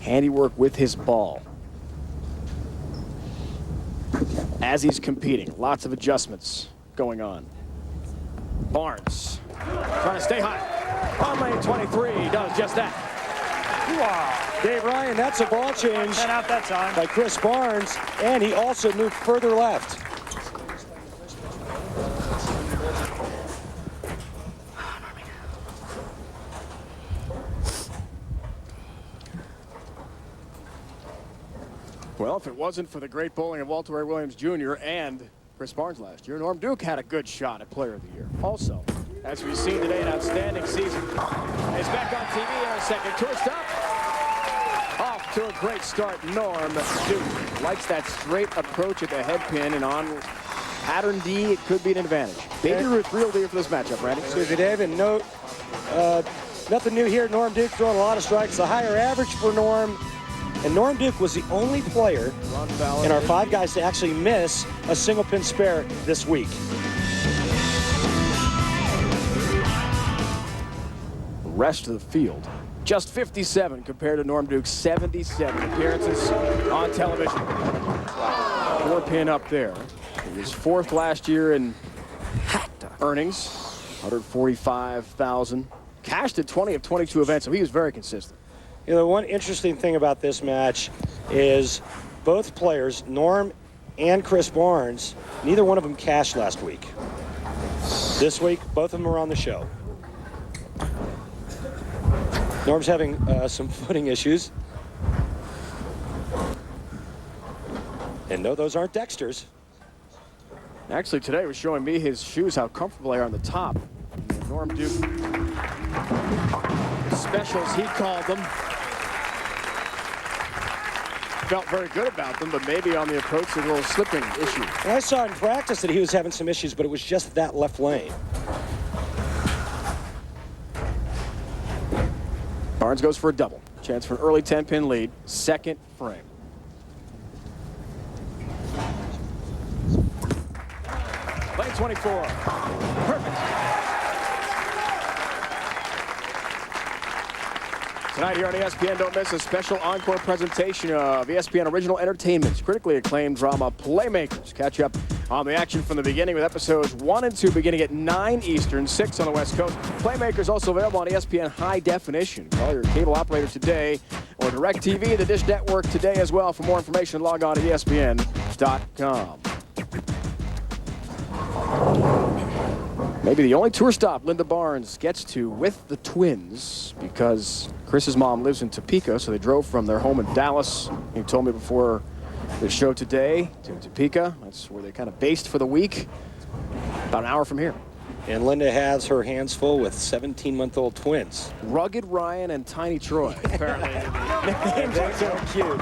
handiwork with his ball. As he's competing, lots of adjustments going on. Barnes trying to stay high. On lane 23, does just that. Wow. Dave Ryan, that's a ball change out that time by Chris Barnes, and he also moved further left. Well, if it wasn't for the great bowling of Walter Ray Williams Jr. and Chris Barnes last year, Norm Duke had a good shot at Player of the Year. Also, as we've seen today, an outstanding season. He's back on TV in our second tour stop. Off to a great start, Norm Duke. Likes that straight approach at the head pin, and on pattern D, it could be an advantage. Baby Ruth, real deal for this matchup, Randy. Excuse me, Dave, and note, nothing new here. Norm Duke throwing a lot of strikes. The higher average for Norm. And Norm Duke was the only player in our 5 guys to actually miss a single pin spare this week. The rest of the field, just 57 compared to Norm Duke's 77 appearances on television. 4 pin up there. He was 4th last year in earnings, 145,000. Cashed at 20 of 22 events, so he was very consistent. You know, the one interesting thing about this match is both players, Norm and Chris Barnes, neither one of them cashed last week. This week, both of them are on the show. Norm's having some footing issues. And no, those aren't Dexter's. Actually, today was showing me his shoes, how comfortable they are on the top. Norm Duke, specials, he called them. Felt very good about them, but maybe on the approach, a little slipping issue. And I saw in practice that he was having some issues, but it was just that left lane. Barnes goes for a double. Chance for an early 10-pin lead. Second frame. Lane 24. Perfect. Tonight here on ESPN, don't miss a special encore presentation of ESPN Original Entertainment's critically acclaimed drama Playmakers. Catch up on the action from the beginning with episodes 1 and 2 beginning at 9 Eastern, 6 on the West Coast. Playmakers also available on ESPN High Definition. Call your cable operator today or DirecTV, the Dish Network today as well. For more information, log on to ESPN.com. Maybe the only tour stop Linda Barnes gets to with the Twins, because Chris's mom lives in Topeka, so they drove from their home in Dallas. He told me before the show today to Topeka. That's where they kind of based for the week, about an hour from here. And Linda has her hands full with 17-month-old twins. Rugged Ryan and Tiny Troy, apparently. Names are so cute.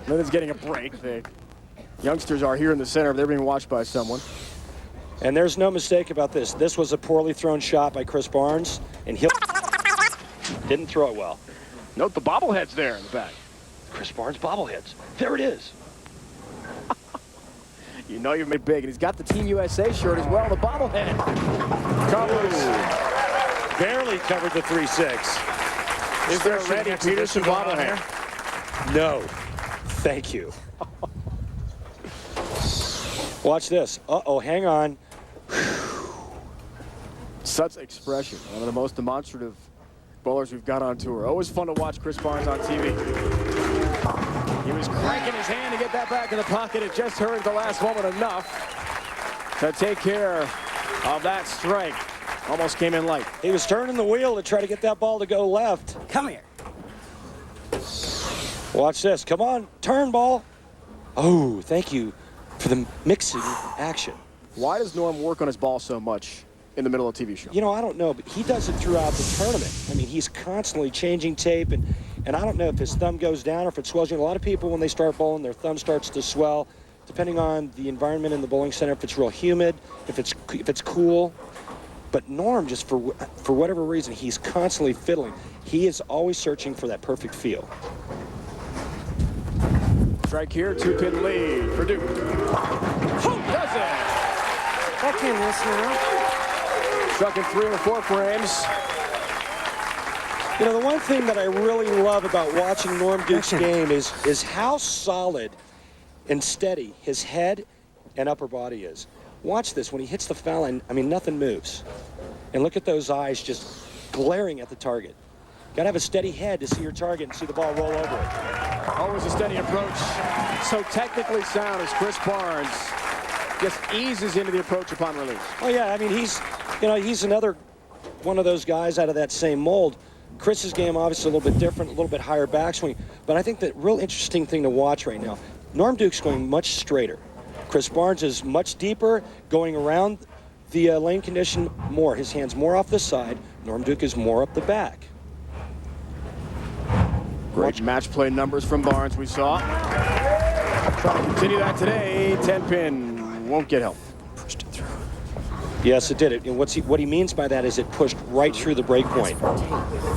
Linda's getting a break. The youngsters are here in the center. They're being watched by someone. And there's no mistake about this. This was a poorly thrown shot by Chris Barnes, and he didn't throw it well. Note the bobbleheads there in the back. Chris Barnes bobbleheads. There it is. You know you've made big, and he's got the Team USA shirt as well, the bobblehead. Covers. Barely covered the 3-6. Is there a Randy Peterson bobblehead? No. Thank you. Watch this. Uh-oh, hang on. Such expression. One of the most demonstrative bowlers we've got on tour. Always fun to watch Chris Barnes on TV. He was cranking his hand to get that back in the pocket. It just hurt at the last moment enough to take care of that strike. Almost came in light. He was turning the wheel to try to get that ball to go left. Come here. Watch this. Come on. Turn, ball. Oh, thank you for the mixing action. Why does Norm work on his ball so much in the middle of a TV show? You know, I don't know, but he does it throughout the tournament. I mean, he's constantly changing tape, and I don't know if his thumb goes down or if it swells. You know, a lot of people, when they start bowling, their thumb starts to swell, depending on the environment in the bowling center, if it's real humid, if it's cool. But Norm, just for whatever reason, he's constantly fiddling. He is always searching for that perfect feel. Strike here, 2-pin lead for Duke. Who does it? Back in this now. Struck in 3 or 4 frames. You know, the one thing that I really love about watching Norm Duke's game is how solid and steady his head and upper body is. Watch this. When he hits the foul line, I mean, nothing moves. And look at those eyes just glaring at the target. Got to have a steady head to see your target and see the ball roll over it. Always a steady approach. So technically sound as Chris Barnes just eases into the approach upon release. Oh, yeah. I mean, he's another one of those guys out of that same mold. Chris's game obviously a little bit different, a little bit higher backswing. But I think the real interesting thing to watch right now, Norm Duke's going much straighter. Chris Barnes is much deeper, going around the lane condition more. His hand's more off the side. Norm Duke is more up the back. Great match play numbers from Barnes we saw. Trying to continue that today. 10-pin won't get help. Pushed it through. Yes, it did. And what he means by that is it pushed right through the break point.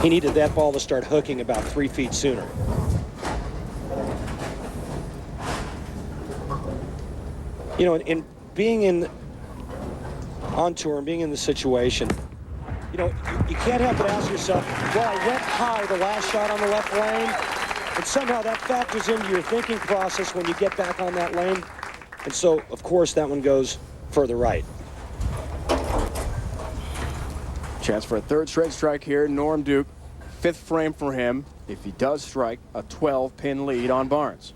He needed that ball to start hooking about 3 feet sooner. You know, in being on tour and being in the situation, you know, you can't help but ask yourself, well, I went high the last shot on the left lane, and somehow that factors into your thinking process when you get back on that lane. And so, of course, that one goes further right. Chance for a third straight strike here. Norm Duke, 5th frame for him. If he does strike, a 12-pin lead on Barnes.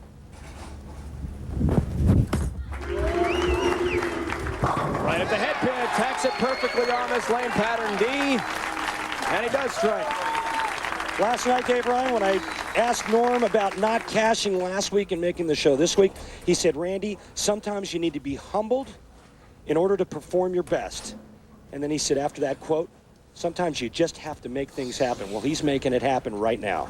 Right at the head pin, attacks it perfectly on this lane pattern D, and he does strike. Last night, Dave Ryan, when I asked Norm about not cashing last week and making the show this week, he said, Randy, sometimes you need to be humbled in order to perform your best. And then he said after that quote, sometimes you just have to make things happen. Well, he's making it happen right now.